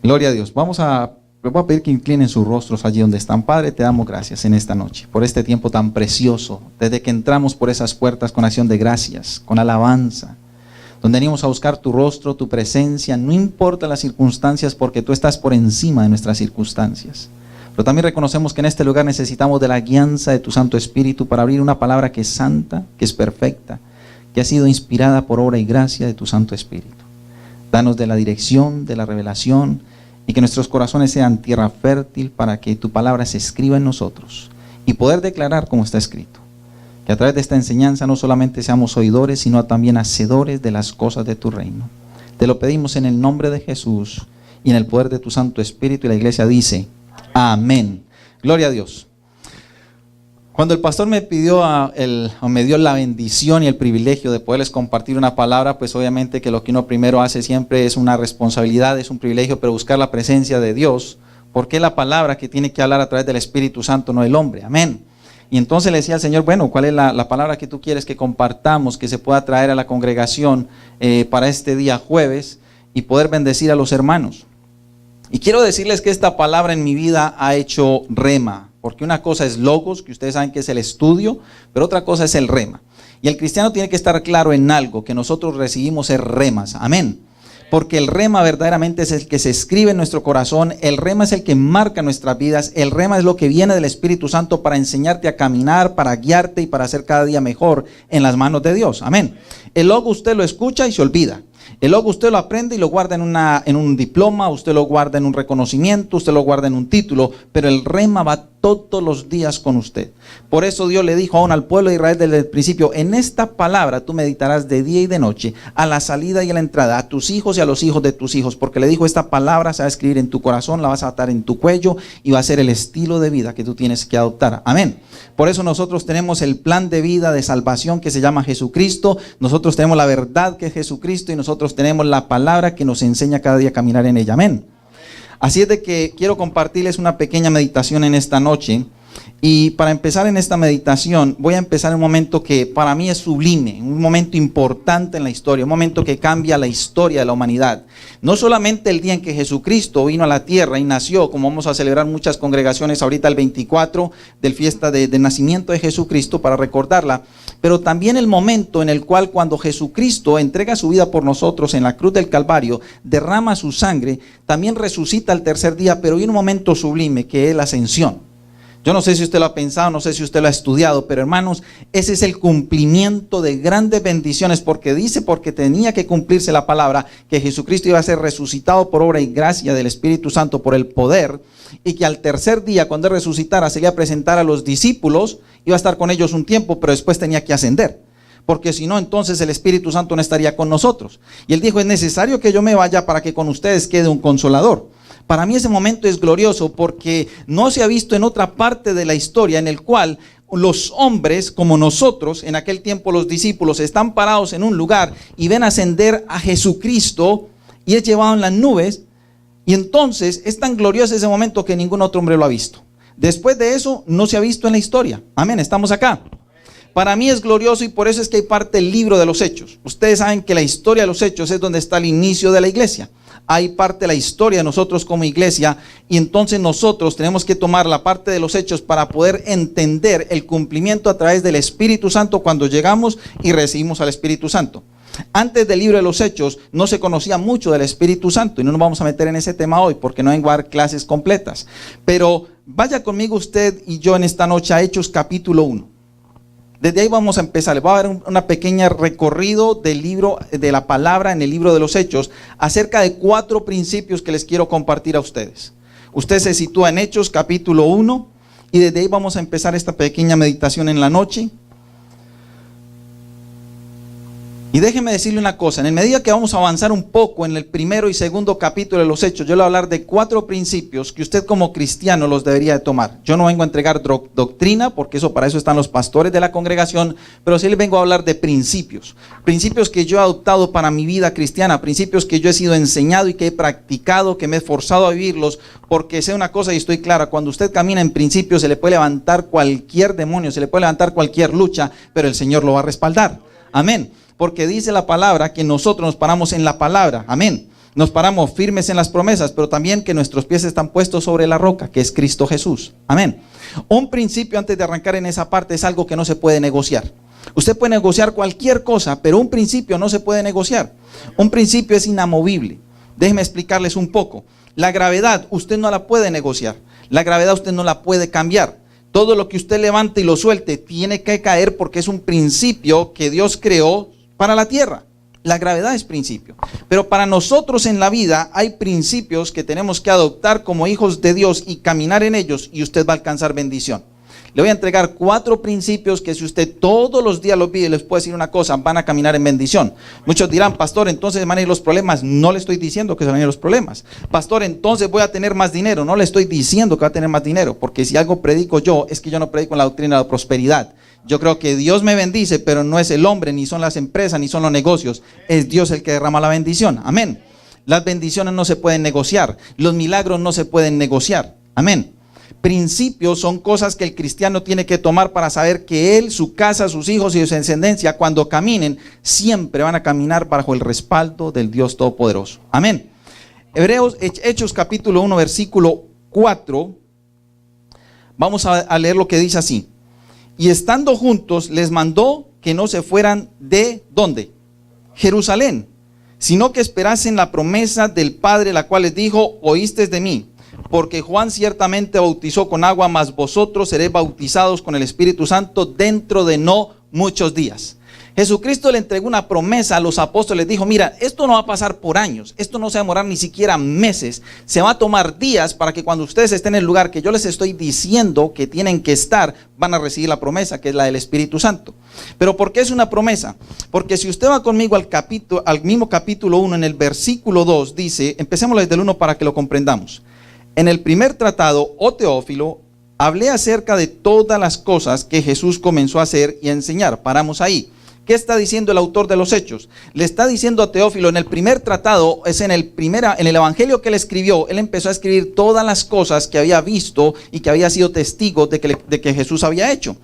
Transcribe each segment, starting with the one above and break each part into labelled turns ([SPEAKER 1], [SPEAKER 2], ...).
[SPEAKER 1] Gloria a Dios. Les voy a pedir que inclinen sus rostros allí donde están. Padre, te damos gracias en esta noche, por este tiempo tan precioso, desde que entramos por esas puertas con acción de gracias, con alabanza, donde venimos a buscar tu rostro, tu presencia, no importa las circunstancias, porque tú estás por encima de nuestras circunstancias. Pero también reconocemos que en este lugar necesitamos de la guianza de tu Santo Espíritu para abrir una palabra que es santa, que es perfecta, que ha sido inspirada por obra y gracia de tu Santo Espíritu. Danos de la dirección, de la revelación, y que nuestros corazones sean tierra fértil para que tu palabra se escriba en nosotros y poder declarar como está escrito. Que a través de esta enseñanza no solamente seamos oidores, sino también hacedores de las cosas de tu reino. Te lo pedimos en el nombre de Jesús y en el poder de tu Santo Espíritu. Y la iglesia dice, amén. Gloria a Dios. Cuando el pastor me pidió o me dio la bendición y el privilegio de poderles compartir una palabra, pues obviamente que lo que uno primero hace siempre es una responsabilidad, es un privilegio, pero buscar la presencia de Dios, porque es la palabra que tiene que hablar a través del Espíritu Santo, no el hombre. Amén. Y entonces le decía al Señor, bueno, ¿cuál es la palabra que tú quieres que compartamos, que se pueda traer a la congregación para este día jueves y poder bendecir a los hermanos? Y quiero decirles que esta palabra en mi vida ha hecho rema, porque una cosa es logos, que ustedes saben que es el estudio, pero otra cosa es el rema. Y el cristiano tiene que estar claro en algo, que nosotros recibimos es remas, amén. Porque el rema verdaderamente es el que se escribe en nuestro corazón, el rema es el que marca nuestras vidas, el rema es lo que viene del Espíritu Santo para enseñarte a caminar, para guiarte y para ser cada día mejor en las manos de Dios, amén. El logo usted lo escucha y se olvida. El logo usted lo aprende y lo guarda en un diploma, usted lo guarda en un reconocimiento, usted lo guarda en un título, pero el rema va todos los días con usted. Por eso Dios le dijo aún al pueblo de Israel desde el principio, en esta palabra tú meditarás de día y de noche, a la salida y a la entrada, a tus hijos y a los hijos de tus hijos, porque le dijo, esta palabra se va a escribir en tu corazón, la vas a atar en tu cuello y va a ser el estilo de vida que tú tienes que adoptar. Amén. Por eso nosotros tenemos el plan de vida de salvación que se llama Jesucristo, nosotros tenemos la verdad que es Jesucristo y nosotros tenemos la palabra que nos enseña cada día a caminar en ella. Amén. Así es de que quiero compartirles una pequeña meditación en esta noche. Y para empezar en esta meditación, voy a empezar en un momento que para mí es sublime, un momento importante en la historia, un momento que cambia la historia de la humanidad. No solamente el día en que Jesucristo vino a la tierra y nació, como vamos a celebrar muchas congregaciones ahorita el 24 del fiesta de nacimiento de Jesucristo para recordarla, pero también el momento en el cual cuando Jesucristo entrega su vida por nosotros en la cruz del Calvario, derrama su sangre, también resucita al tercer día, pero hay un momento sublime que es la ascensión. Yo no sé si usted lo ha pensado, no sé si usted lo ha estudiado, pero hermanos, ese es el cumplimiento de grandes bendiciones, porque tenía que cumplirse la palabra, que Jesucristo iba a ser resucitado por obra y gracia del Espíritu Santo, por el poder, y que al tercer día, cuando Él resucitara, se iba a presentar a los discípulos, iba a estar con ellos un tiempo, pero después tenía que ascender. Porque si no, entonces el Espíritu Santo no estaría con nosotros. Y Él dijo, es necesario que yo me vaya para que con ustedes quede un consolador. Para mí ese momento es glorioso porque no se ha visto en otra parte de la historia en el cual los hombres como nosotros, en aquel tiempo los discípulos, están parados en un lugar y ven ascender a Jesucristo y es llevado en las nubes. Y entonces es tan glorioso ese momento que ningún otro hombre lo ha visto. Después de eso no se ha visto en la historia. Amén, estamos acá. Para mí es glorioso y por eso es que hay parte del libro de los Hechos. Ustedes saben que la historia de los Hechos es donde está el inicio de la iglesia. Hay parte de la historia de nosotros como iglesia y entonces nosotros tenemos que tomar la parte de los Hechos para poder entender el cumplimiento a través del Espíritu Santo cuando llegamos y recibimos al Espíritu Santo. Antes del libro de los Hechos no se conocía mucho del Espíritu Santo y no nos vamos a meter en ese tema hoy porque no vengo a dar clases completas. Pero vaya conmigo usted y yo en esta noche a Hechos capítulo 1. Desde ahí vamos a empezar. Les voy a dar una pequeña recorrido del libro, de la palabra en el libro de los Hechos, acerca de 4 principios que les quiero compartir a ustedes. Usted se sitúa en Hechos capítulo 1 y desde ahí vamos a empezar esta pequeña meditación en la noche. Y déjeme decirle una cosa, en el medida que vamos a avanzar un poco en el primero y segundo capítulo de los Hechos, yo le voy a hablar de 4 principios que usted como cristiano los debería de tomar. Yo no vengo a entregar doctrina, porque para eso están los pastores de la congregación, pero sí les vengo a hablar de principios. Principios que yo he adoptado para mi vida cristiana, principios que yo he sido enseñado y que he practicado, que me he forzado a vivirlos, porque sé una cosa y estoy clara, cuando usted camina en principios se le puede levantar cualquier demonio, se le puede levantar cualquier lucha, pero el Señor lo va a respaldar. Amén. Porque dice la palabra que nosotros nos paramos en la palabra. Amén. Nos paramos firmes en las promesas, pero también que nuestros pies están puestos sobre la roca, que es Cristo Jesús. Amén. Un principio, antes de arrancar en esa parte, es algo que no se puede negociar. Usted puede negociar cualquier cosa, pero un principio no se puede negociar. Un principio es inamovible. Déjenme explicarles un poco. La gravedad usted no la puede negociar. La gravedad usted no la puede cambiar. Todo lo que usted levante y lo suelte tiene que caer porque es un principio que Dios creó para la tierra. La gravedad es principio. Pero para nosotros en la vida hay principios que tenemos que adoptar como hijos de Dios y caminar en ellos, y usted va a alcanzar bendición. Le voy a entregar 4 principios que si usted todos los días los vive, les puedo decir una cosa, van a caminar en bendición. Muchos dirán, pastor, entonces van a ir los problemas. No le estoy diciendo que se van a ir los problemas. Pastor, entonces voy a tener más dinero. No le estoy diciendo que va a tener más dinero, porque si algo predico yo, es que yo no predico en la doctrina de la prosperidad. Yo creo que Dios me bendice, pero no es el hombre, ni son las empresas, ni son los negocios. Es Dios el que derrama la bendición. Amén. Las bendiciones no se pueden negociar. Los milagros no se pueden negociar. Amén. Principios son cosas que el cristiano tiene que tomar para saber que él, su casa, sus hijos y su descendencia, cuando caminen, siempre van a caminar bajo el respaldo del Dios Todopoderoso. Amén. Hechos capítulo 1, versículo 4. Vamos a leer lo que dice así. Y estando juntos, les mandó que no se fueran de ¿dónde? Jerusalén, sino que esperasen la promesa del Padre, la cual les dijo, oísteis de mí. Porque Juan ciertamente bautizó con agua, mas vosotros seréis bautizados con el Espíritu Santo dentro de no muchos días. Jesucristo le entregó una promesa a los apóstoles, dijo, mira, esto no va a pasar por años, esto no se va a demorar ni siquiera meses, se va a tomar días para que cuando ustedes estén en el lugar que yo les estoy diciendo que tienen que estar, van a recibir la promesa que es la del Espíritu Santo. Pero ¿por qué es una promesa? Porque si usted va conmigo al mismo capítulo 1, en el versículo 2, dice, empecemos desde el 1 para que lo comprendamos. En el primer tratado, oh Teófilo, hablé acerca de todas las cosas que Jesús comenzó a hacer y a enseñar. Paramos ahí. ¿Qué está diciendo el autor de los Hechos? Le está diciendo a Teófilo, en el primer tratado, es en el evangelio que él escribió, él empezó a escribir todas las cosas que había visto y que había sido testigo de que Jesús había hecho.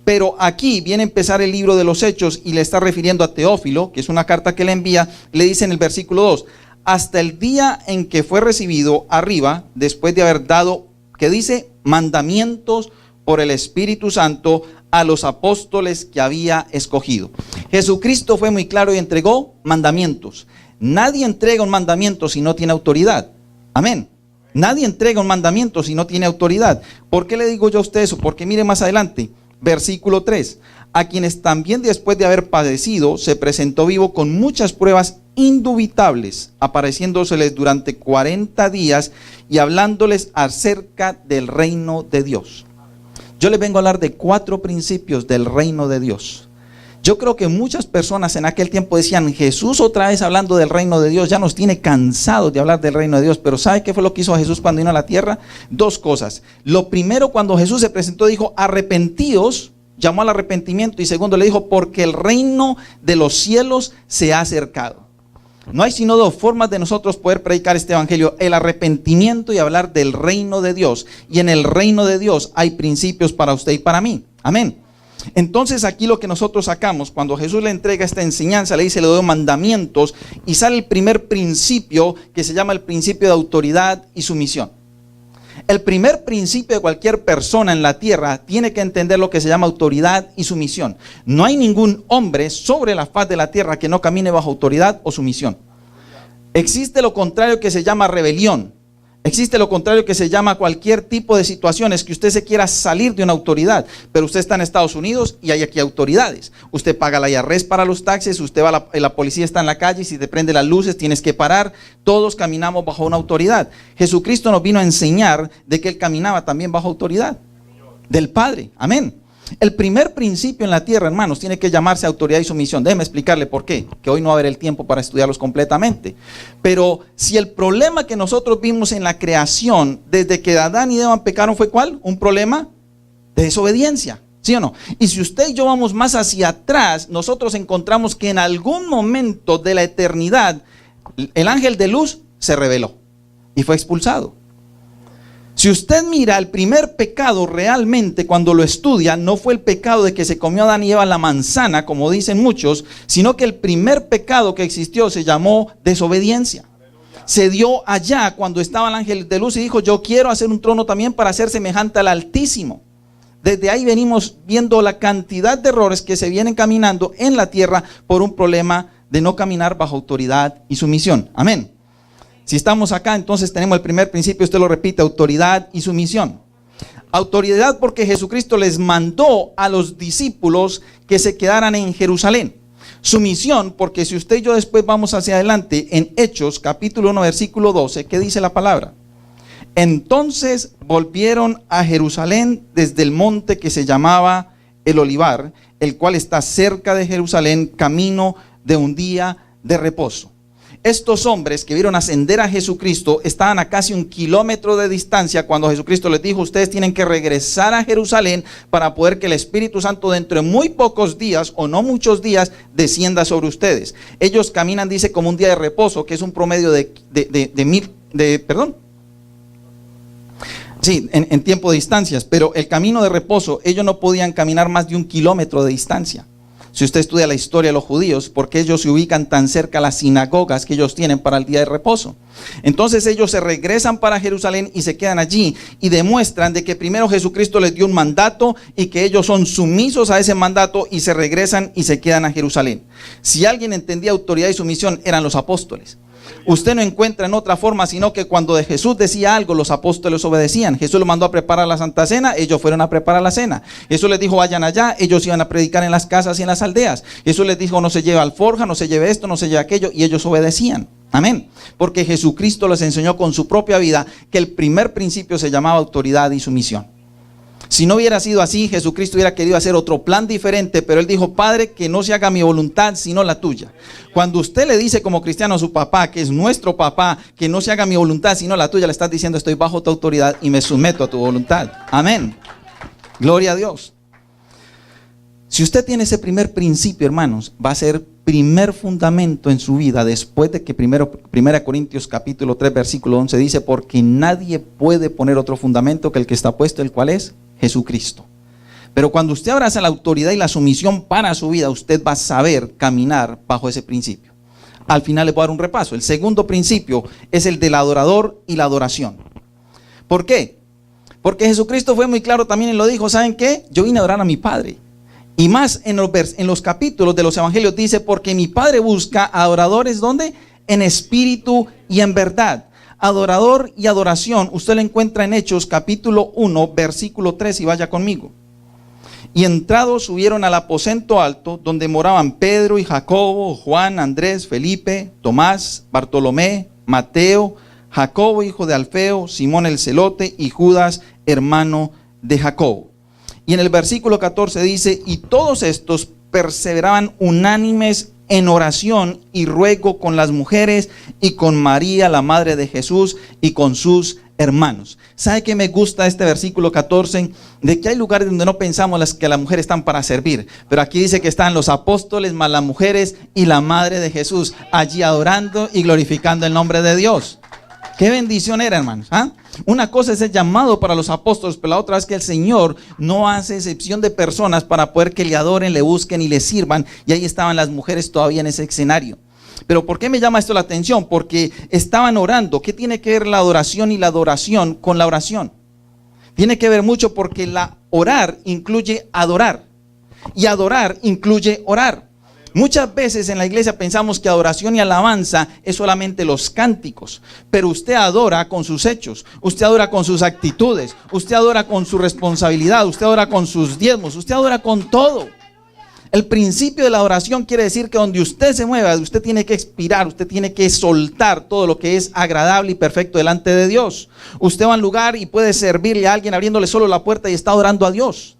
[SPEAKER 1] Pero aquí viene a empezar el libro de los Hechos y le está refiriendo a Teófilo, que es una carta que le envía, le dice en el versículo 2, hasta el día en que fue recibido arriba, después de haber dado, que dice, mandamientos por el Espíritu Santo a los apóstoles que había escogido. Jesucristo fue muy claro y entregó mandamientos. Nadie entrega un mandamiento si no tiene autoridad. Amén. Nadie entrega un mandamiento si no tiene autoridad. ¿Por qué le digo yo a usted eso? Porque mire más adelante, versículo 3. A quienes también después de haber padecido, se presentó vivo con muchas pruebas indubitables, apareciéndoseles durante 40 días y hablándoles acerca del reino de Dios. Yo les vengo a hablar de 4 principios del reino de Dios. Yo creo que muchas personas en aquel tiempo decían, Jesús otra vez hablando del reino de Dios, ya nos tiene cansados de hablar del reino de Dios. Pero ¿sabe qué fue lo que hizo Jesús cuando vino a la tierra? 2 cosas. Lo primero, cuando Jesús se presentó, dijo, arrepentíos, llamó al arrepentimiento. Y segundo, le dijo, porque el reino de los cielos se ha acercado. No hay sino 2 formas de nosotros poder predicar este evangelio: el arrepentimiento y hablar del reino de Dios. Y en el reino de Dios hay principios para usted y para mí. Amén. Entonces aquí lo que nosotros sacamos, cuando Jesús le entrega esta enseñanza, le dice, le doy mandamientos, y sale el primer principio que se llama el principio de autoridad y sumisión. El primer principio de cualquier persona en la tierra tiene que entender lo que se llama autoridad y sumisión. No hay ningún hombre sobre la faz de la tierra que no camine bajo autoridad o sumisión. Existe lo contrario que se llama rebelión. Existe lo contrario que se llama cualquier tipo de situaciones que usted se quiera salir de una autoridad. Pero usted está en Estados Unidos y hay aquí autoridades. Usted paga la IRS para los taxes, usted va la policía está en la calle, si te prende las luces tienes que parar. Todos caminamos bajo una autoridad. Jesucristo nos vino a enseñar de que Él caminaba también bajo autoridad del Padre. Amén. El primer principio en la tierra, hermanos, tiene que llamarse autoridad y sumisión. Déjeme explicarle por qué, que hoy no va a haber el tiempo para estudiarlos completamente. Pero si el problema que nosotros vimos en la creación, desde que Adán y Eva pecaron, ¿fue cuál? Un problema de desobediencia, ¿sí o no? Y si usted y yo vamos más hacia atrás, nosotros encontramos que en algún momento de la eternidad, el ángel de luz se rebeló y fue expulsado. Si usted mira el primer pecado realmente cuando lo estudia, no fue el pecado de que se comió Adán y Eva la manzana, como dicen muchos, sino que el primer pecado que existió se llamó desobediencia. se dio allá cuando estaba el ángel de luz y dijo: yo quiero hacer un trono también para ser semejante al Altísimo. Desde ahí venimos viendo la cantidad de errores que se vienen caminando en la tierra por un problema de no caminar bajo autoridad y sumisión. Amén. Si estamos acá, entonces tenemos el primer principio, usted lo repite: autoridad y sumisión. Autoridad porque Jesucristo les mandó a los discípulos que se quedaran en Jerusalén. Sumisión porque si usted y yo después vamos hacia adelante en Hechos capítulo 1 versículo 12, ¿qué dice la palabra? Entonces volvieron a Jerusalén desde el monte que se llamaba el Olivar, el cual está cerca de Jerusalén, camino de un día de reposo. Estos hombres que vieron ascender a Jesucristo estaban a casi 1 kilómetro de distancia cuando Jesucristo les dijo: ustedes tienen que regresar a Jerusalén para poder que el Espíritu Santo dentro de muy pocos días o no muchos días descienda sobre ustedes. Ellos caminan, dice, como un día de reposo, que es un promedio en tiempo de distancias, pero el camino de reposo, ellos no podían caminar más de 1 kilómetro de distancia. Si usted estudia la historia de los judíos, porque ellos se ubican tan cerca a las sinagogas que ellos tienen para el día de reposo. Entonces ellos se regresan para Jerusalén y se quedan allí y demuestran de que primero Jesucristo les dio un mandato y que ellos son sumisos a ese mandato y se regresan y se quedan a Jerusalén. Si alguien entendía autoridad y sumisión, eran los apóstoles. Usted no encuentra en otra forma sino que cuando Jesús decía algo, los apóstoles obedecían. Jesús los mandó a preparar la Santa Cena, ellos fueron a preparar la cena. Jesús les dijo: vayan allá, ellos iban a predicar en las casas y en las aldeas. Jesús les dijo: no se lleve alforja, no se lleve esto, no se lleve aquello, y ellos obedecían. Amén. Porque Jesucristo les enseñó con su propia vida que el primer principio se llamaba autoridad y sumisión. Si no hubiera sido así, Jesucristo hubiera querido hacer otro plan diferente, pero Él dijo: Padre, que no se haga mi voluntad sino la tuya. Cuando usted le dice como cristiano a su papá, que es nuestro papá, que no se haga mi voluntad sino la tuya, le estás diciendo: estoy bajo tu autoridad y me someto a tu voluntad. Amén. Gloria a Dios. Si usted tiene ese primer principio, hermanos, va a ser primer fundamento en su vida, después de que 1 Corintios capítulo 3 versículo 11 dice: porque nadie puede poner otro fundamento que el que está puesto, el cual es Jesucristo. Pero cuando usted abraza la autoridad y la sumisión para su vida, usted va a saber caminar bajo ese principio. Al final les voy a dar un repaso. El segundo principio es el del adorador y la adoración. ¿Por qué? Porque Jesucristo fue muy claro también y lo dijo: ¿saben qué? Yo vine a adorar a mi Padre. Y más en los capítulos de los evangelios dice: porque mi Padre busca adoradores, ¿dónde? En espíritu y en verdad. Adorador y adoración, usted lo encuentra en Hechos capítulo 1 versículo 3, y vaya conmigo. Y entrados subieron al aposento alto, donde moraban Pedro y Jacobo, Juan, Andrés, Felipe, Tomás, Bartolomé, Mateo, Jacobo hijo de Alfeo, Simón el celote y Judas hermano de Jacobo. Y en el versículo 14 dice: y todos estos perseveraban unánimes en oración y ruego con las mujeres y con María la madre de Jesús y con sus hermanos. ¿Sabe qué me gusta este versículo 14? De que hay lugares donde no pensamos que las mujeres están para servir, pero aquí dice que están los apóstoles más las mujeres y la madre de Jesús allí adorando y glorificando el nombre de Dios. Qué bendición era, hermanos. Una cosa es el llamado para los apóstoles, pero la otra es que el Señor no hace excepción de personas para poder que le adoren, le busquen y le sirvan. Y ahí estaban las mujeres todavía en ese escenario. Pero ¿por qué me llama esto la atención? Porque estaban orando. ¿Qué tiene que ver la adoración y la adoración con la oración? Tiene que ver mucho, porque la orar incluye adorar y adorar incluye orar. Muchas veces en la iglesia pensamos que adoración y alabanza es solamente los cánticos, pero usted adora con sus hechos, usted adora con sus actitudes, usted adora con su responsabilidad, usted adora con sus diezmos, usted adora con todo. El principio de la adoración quiere decir que donde usted se mueva, usted tiene que expirar, usted tiene que soltar todo lo que es agradable y perfecto delante de Dios. Usted va a un lugar y puede servirle a alguien abriéndole solo la puerta y está adorando a Dios.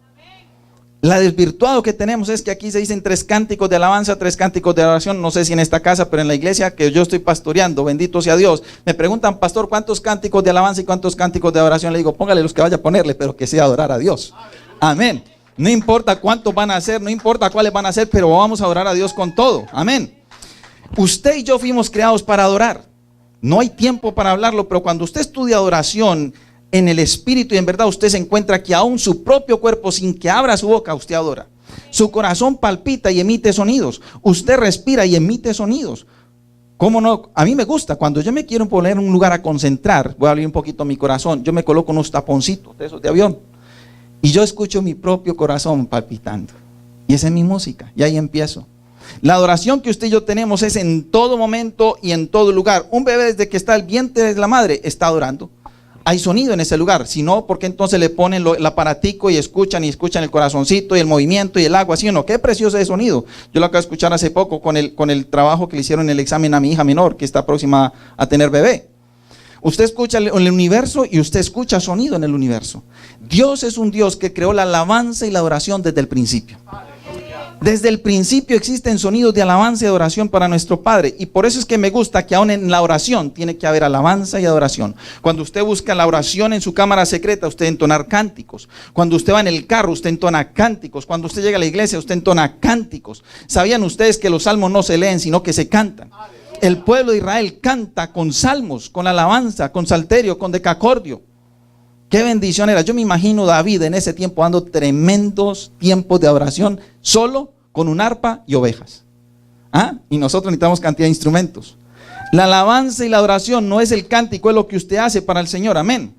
[SPEAKER 1] La desvirtuado que tenemos es que aquí se dicen 3 cánticos de alabanza, 3 cánticos de adoración. No sé si en esta casa, pero en la iglesia que yo estoy pastoreando, bendito sea Dios, me preguntan: pastor, ¿cuántos cánticos de alabanza y cuántos cánticos de adoración? Le digo: póngale los que vaya a ponerle, pero que sea adorar a Dios. Amén. No importa cuántos van a hacer, no importa cuáles van a hacer, pero vamos a adorar a Dios con todo. Amén. Usted y yo fuimos creados para adorar. No hay tiempo para hablarlo, pero cuando usted estudia adoración en el espíritu y en verdad, usted se encuentra que aún su propio cuerpo, sin que abra su boca, usted adora. Su corazón palpita y emite sonidos. Usted respira y emite sonidos. ¿Cómo no? A mí me gusta, cuando yo me quiero poner en un lugar a concentrar, voy a abrir un poquito mi corazón, yo me coloco unos taponcitos de esos de avión y yo escucho mi propio corazón palpitando. Y esa es mi música, y ahí empiezo. La adoración que usted y yo tenemos es en todo momento y en todo lugar. Un bebé desde que está el vientre de la madre está adorando. Hay sonido en ese lugar, si no, ¿por qué entonces le ponen el aparatico y escuchan el corazoncito y el movimiento y el agua? ¿Sí o no? Qué precioso ese sonido. Yo lo acabo de escuchar hace poco con el trabajo que le hicieron en el examen a mi hija menor, que está próxima a tener bebé. Usted escucha el universo y usted escucha sonido en el universo. Dios es un Dios que creó la alabanza y la adoración desde el principio. Desde el principio existen sonidos de alabanza y adoración para nuestro Padre. Y por eso es que me gusta que aún en la oración tiene que haber alabanza y adoración. Cuando usted busca la oración en su cámara secreta, usted entonar cánticos. Cuando usted va en el carro, usted entona cánticos. Cuando usted llega a la iglesia, usted entona cánticos. ¿Sabían ustedes que los salmos no se leen, sino que se cantan? El pueblo de Israel canta con salmos, con alabanza, con salterio, con decacordio. Qué bendición era. Yo me imagino David en ese tiempo dando tremendos tiempos de adoración solo con un arpa y ovejas. Y nosotros necesitamos cantidad de instrumentos. La alabanza y la adoración no es el cántico, es lo que usted hace para el Señor. Amén.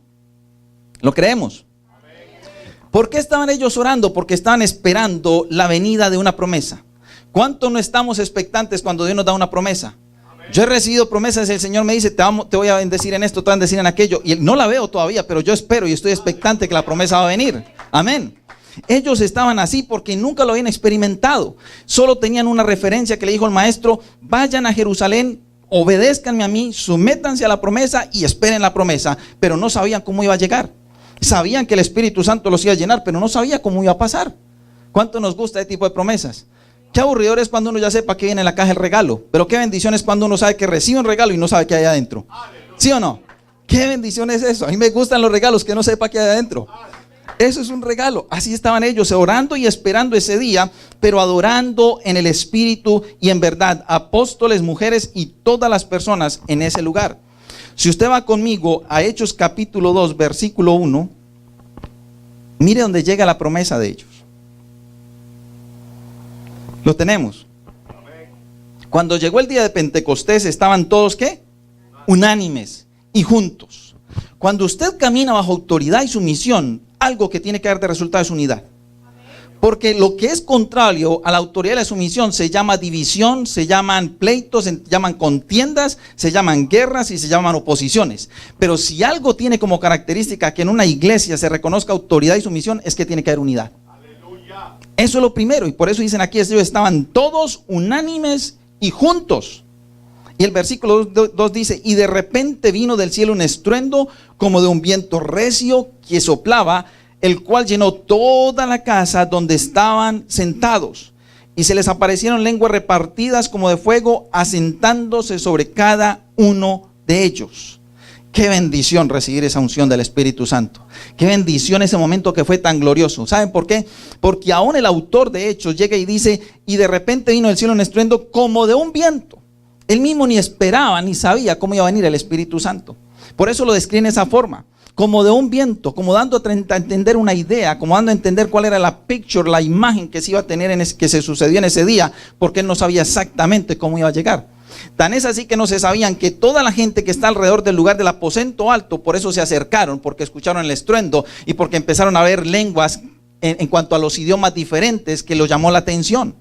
[SPEAKER 1] ¿Lo creemos? ¿Por qué estaban ellos orando? Porque estaban esperando la venida de una promesa. ¿Cuánto no estamos expectantes cuando Dios nos da una promesa? Yo he recibido promesas y el Señor me dice, te voy a bendecir en esto, te voy a bendecir en aquello. Y no la veo todavía, pero yo espero y estoy expectante que la promesa va a venir. Amén. Ellos estaban así porque nunca lo habían experimentado. Solo tenían una referencia que le dijo el maestro, vayan a Jerusalén, obedézcanme a mí, sométanse a la promesa y esperen la promesa. Pero no sabían cómo iba a llegar. Sabían que el Espíritu Santo los iba a llenar, pero no sabía cómo iba a pasar. ¿Cuánto nos gusta este tipo de promesas? Qué aburridor es cuando uno ya sepa que viene en la caja el regalo. Pero qué bendición es cuando uno sabe que recibe un regalo y no sabe qué hay adentro. ¿Sí o no? Qué bendición es eso. A mí me gustan los regalos que no sepa qué hay adentro. Eso es un regalo. Así estaban ellos orando y esperando ese día, pero adorando en el Espíritu y en verdad. Apóstoles, mujeres y todas las personas en ese lugar. Si usted va conmigo a Hechos capítulo 2, versículo 1, mire donde llega la promesa de ellos. Lo tenemos. Cuando llegó el día de Pentecostés estaban todos ¿qué? Unánimes y juntos. Cuando usted camina bajo autoridad y sumisión, algo que tiene que dar de resultado es unidad. Porque lo que es contrario a la autoridad y la sumisión se llama división, se llaman pleitos, se llaman contiendas, se llaman guerras y se llaman oposiciones. Pero si algo tiene como característica que en una iglesia se reconozca autoridad y sumisión, es que tiene que haber unidad. Eso es lo primero, y por eso dicen aquí, ellos estaban todos unánimes y juntos. Y el versículo 2 dice, y de repente vino del cielo un estruendo como de un viento recio que soplaba, el cual llenó toda la casa donde estaban sentados. Y se les aparecieron lenguas repartidas como de fuego, asentándose sobre cada uno de ellos. Qué bendición recibir esa unción del Espíritu Santo. Qué bendición ese momento que fue tan glorioso. ¿Saben por qué? Porque aún el autor de Hechos llega y dice, y de repente vino del cielo un estruendo como de un viento. Él mismo ni esperaba ni sabía cómo iba a venir el Espíritu Santo. Por eso lo describe en esa forma, como de un viento, como dando a entender una idea, como dando a entender cuál era la picture, la imagen que se iba a tener, que se sucedió en ese día, porque él no sabía exactamente cómo iba a llegar. Tan es así que no se sabían que toda la gente que está alrededor del lugar del aposento alto, por eso se acercaron, porque escucharon el estruendo y porque empezaron a ver lenguas en cuanto a los idiomas diferentes que los llamó la atención.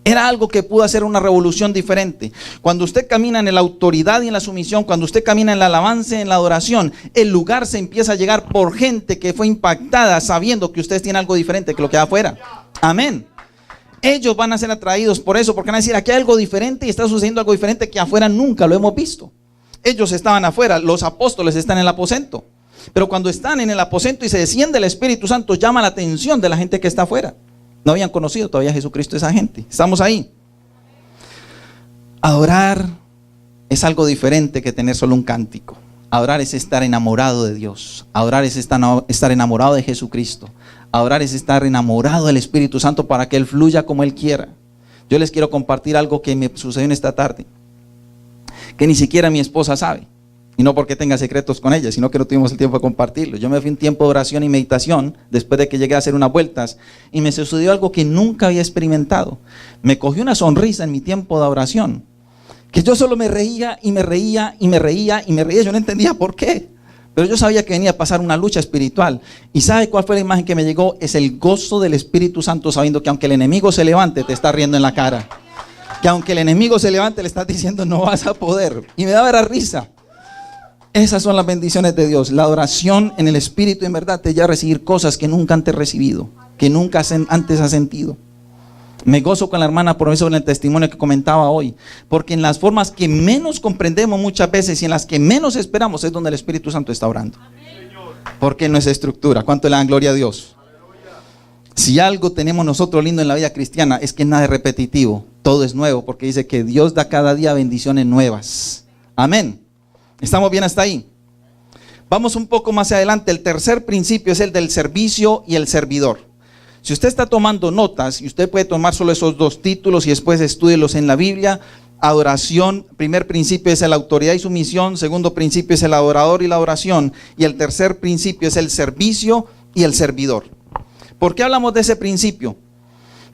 [SPEAKER 1] Era algo que pudo hacer una revolución diferente. Cuando usted camina en la autoridad y en la sumisión, cuando usted camina en la alabanza y en la adoración, el lugar se empieza a llegar por gente que fue impactada sabiendo que ustedes tienen algo diferente que lo que hay afuera. Amén. Ellos van a ser atraídos por eso, porque van a decir, aquí hay algo diferente y está sucediendo algo diferente que afuera nunca lo hemos visto. Ellos estaban afuera, los apóstoles están en el aposento. Pero cuando están en el aposento y se desciende el Espíritu Santo, llama la atención de la gente que está afuera. No habían conocido todavía a Jesucristo esa gente. Estamos ahí. Adorar es algo diferente que tener solo un cántico. Adorar es estar enamorado de Dios. Adorar es estar enamorado de Jesucristo. Adorar es estar enamorado del Espíritu Santo para que Él fluya como Él quiera. Yo les quiero compartir algo que me sucedió en esta tarde, que ni siquiera mi esposa sabe. Y no porque tenga secretos con ella, sino que no tuvimos el tiempo de compartirlo. Yo me fui un tiempo de oración y meditación después de que llegué a hacer unas vueltas y me sucedió algo que nunca había experimentado. Me cogió una sonrisa en mi tiempo de oración Que yo solo me reía y me reía y me reía y me reía. Yo no entendía por qué. Pero yo sabía que venía a pasar una lucha espiritual. ¿Y sabe cuál fue la imagen que me llegó? Es el gozo del Espíritu Santo, sabiendo que aunque el enemigo se levante, te está riendo en la cara. Que aunque el enemigo se levante, le estás diciendo no vas a poder. Y me daba risa. Esas son las bendiciones de Dios. La adoración en el Espíritu en verdad te lleva a recibir cosas que nunca antes recibido, que nunca antes has sentido. Me gozo con la hermana por eso en el testimonio que comentaba hoy, porque en las formas que menos comprendemos muchas veces y en las que menos esperamos es donde el Espíritu Santo está orando. Porque no es estructura. ¿Cuánto le dan gloria a Dios? Si algo tenemos nosotros lindo en la vida cristiana es que nada es repetitivo, todo es nuevo, porque dice que Dios da cada día bendiciones nuevas. Amén. ¿Estamos bien hasta ahí? Vamos un poco más adelante. El tercer principio es el del servicio y el servidor. Si usted está tomando notas, y usted puede tomar solo esos dos títulos y después estúdielos en la Biblia. Adoración, primer principio es la autoridad y sumisión, segundo principio es el adorador y la adoración, y el tercer principio es el servicio y el servidor. ¿Por qué hablamos de ese principio?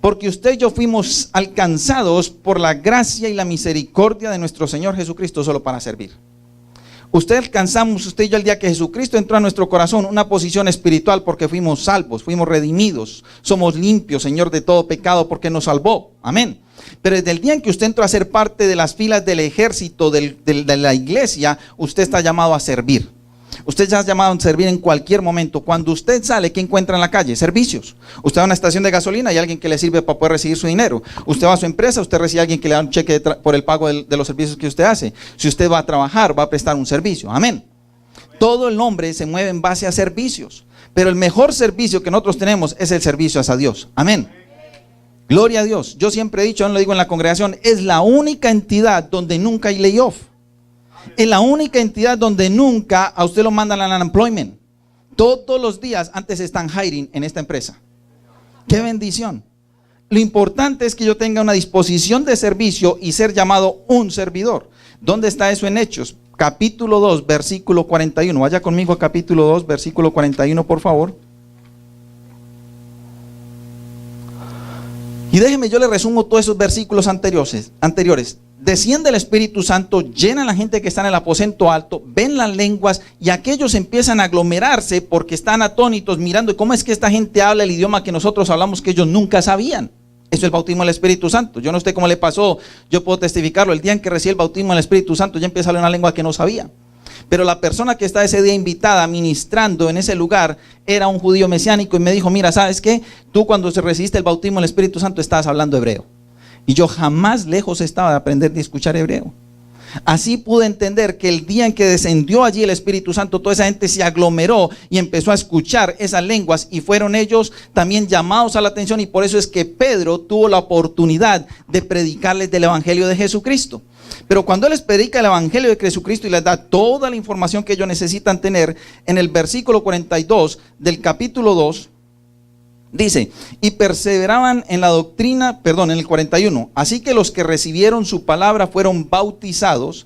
[SPEAKER 1] Porque usted y yo fuimos alcanzados por la gracia y la misericordia de nuestro Señor Jesucristo solo para servir. Usted y yo el día que Jesucristo entró a nuestro corazón, una posición espiritual porque fuimos salvos, fuimos redimidos, somos limpios, Señor, de todo pecado porque nos salvó. Amén. Pero desde el día en que usted entró a ser parte de las filas del ejército de la iglesia, usted está llamado a servir. Usted ya es llamado a servir en cualquier momento. Cuando usted sale, ¿qué encuentra en la calle? Servicios. Usted va a una estación de gasolina y hay alguien que le sirve para poder recibir su dinero. Usted va a su empresa, usted recibe a alguien que le da un cheque por el pago de los servicios que usted hace. Si usted va a trabajar, va a prestar un servicio. Amén. Todo el hombre se mueve en base a servicios. Pero el mejor servicio que nosotros tenemos es el servicio hacia Dios. Amén. Gloria a Dios. Yo siempre he dicho, lo digo en la congregación, es la única entidad donde nunca hay layoff. Es la única entidad donde nunca a usted lo mandan al unemployment. Todos los días antes están hiring en esta empresa. ¡Qué bendición! Lo importante es que yo tenga una disposición de servicio y ser llamado un servidor. ¿Dónde está eso en Hechos? Capítulo 2, versículo 41. Vaya conmigo a capítulo 2, versículo 41, por favor. Y déjeme, yo le resumo todos esos versículos anteriores. Desciende el Espíritu Santo, llena a la gente que está en el aposento alto, ven las lenguas y aquellos empiezan a aglomerarse porque están atónitos mirando cómo es que esta gente habla el idioma que nosotros hablamos que ellos nunca sabían. Eso es el bautismo del Espíritu Santo. Yo no sé cómo le pasó, yo puedo testificarlo. El día en que recibí el bautismo del Espíritu Santo ya empieza a hablar una lengua que no sabía. Pero la persona que está ese día invitada, ministrando en ese lugar, era un judío mesiánico y me dijo, mira, ¿sabes qué? Tú cuando recibiste el bautismo del Espíritu Santo estabas hablando hebreo. Y yo jamás lejos estaba de aprender de escuchar hebreo. Así pude entender que el día en que descendió allí el Espíritu Santo, toda esa gente se aglomeró y empezó a escuchar esas lenguas y fueron ellos también llamados a la atención, y por eso es que Pedro tuvo la oportunidad de predicarles del Evangelio de Jesucristo. Pero cuando él les predica el Evangelio de Jesucristo y les da toda la información que ellos necesitan tener, en el versículo 42 del capítulo 2, dice, y perseveraban en la doctrina, en el 41, así que los que recibieron su palabra fueron bautizados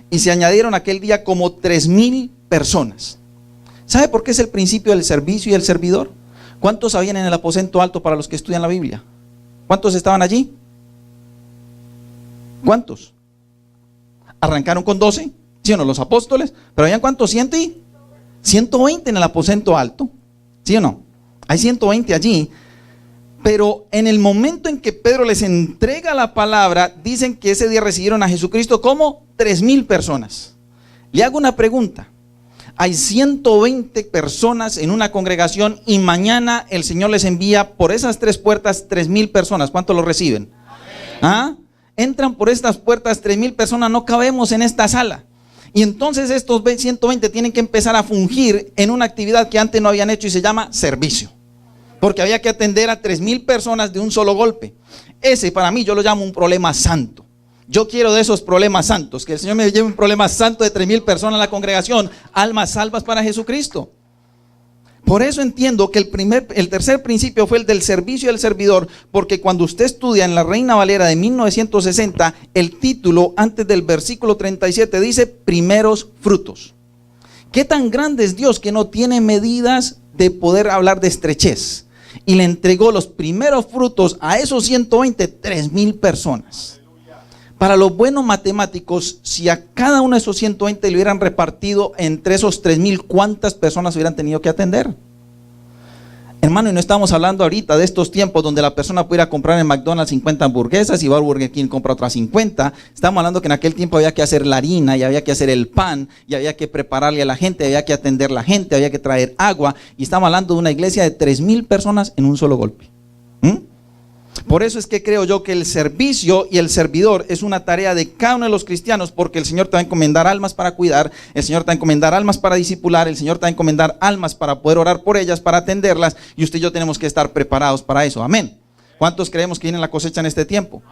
[SPEAKER 1] y se añadieron aquel día como 3,000 personas. ¿Sabe por qué es el principio del servicio y el servidor? ¿Cuántos habían en el aposento alto para los que estudian la Biblia? ¿Cuántos estaban allí? ¿Cuántos? Arrancaron con 12, ¿sí o no? Los apóstoles, pero habían ¿cuántos? 120 en el aposento alto, ¿sí o no? Hay 120 allí, pero en el momento en que Pedro les entrega la palabra, dicen que ese día recibieron a Jesucristo como 3,000 personas. Le hago una pregunta. Hay 120 personas en una congregación y mañana el Señor les envía por esas 3 puertas 3,000 personas. ¿Cuántos lo reciben? ¿Ah? Entran por estas puertas 3,000 personas, no cabemos en esta sala. Y entonces estos 120 tienen que empezar a fungir en una actividad que antes no habían hecho y se llama servicio. Porque había que atender a 3,000 personas de un solo golpe. Ese para mí yo lo llamo un problema santo. Yo quiero de esos problemas santos, que el Señor me lleve un problema santo de 3,000 personas a la congregación, almas salvas para Jesucristo. Por eso entiendo que el tercer principio fue el del servicio y el servidor, porque cuando usted estudia en la Reina Valera de 1960, el título antes del versículo 37 dice primeros frutos. ¿Qué tan grande es Dios que no tiene medidas de poder hablar de estrechez? Y le entregó los primeros frutos a esos 3,000 personas. Para los buenos matemáticos, si a cada uno de esos 120 le hubieran repartido entre esos 3,000, ¿cuántas personas hubieran tenido que atender? Hermano, y no estamos hablando ahorita de estos tiempos donde la persona pudiera comprar en McDonald's 50 hamburguesas y va a Burger King compra otras 50. Estamos hablando que en aquel tiempo había que hacer la harina y había que hacer el pan y había que prepararle a la gente, había que atender a la gente, había que traer agua. Y estamos hablando de una iglesia de 3,000 personas en un solo golpe. Por eso es que creo yo que el servicio y el servidor es una tarea de cada uno de los cristianos, porque el Señor te va a encomendar almas para cuidar, el Señor te va a encomendar almas para discipular, el Señor te va a encomendar almas para poder orar por ellas, para atenderlas, y usted y yo tenemos que estar preparados para eso. Amén. ¿Cuántos creemos que viene la cosecha en este tiempo?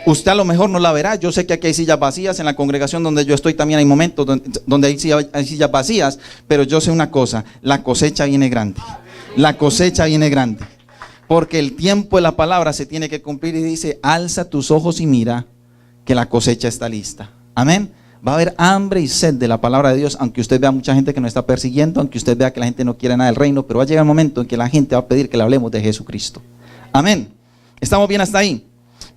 [SPEAKER 1] Usted a lo mejor no la verá. Yo sé que aquí hay sillas vacías, en la congregación donde yo estoy también hay momentos donde hay sillas vacías, pero yo sé una cosa, la cosecha viene grande. La cosecha viene grande. Porque el tiempo de la palabra se tiene que cumplir y dice, alza tus ojos y mira que la cosecha está lista. Amén. Va a haber hambre y sed de la palabra de Dios, aunque usted vea mucha gente que nos está persiguiendo, aunque usted vea que la gente no quiere nada del reino, pero va a llegar el momento en que la gente va a pedir que le hablemos de Jesucristo. Amén. ¿Estamos bien hasta ahí?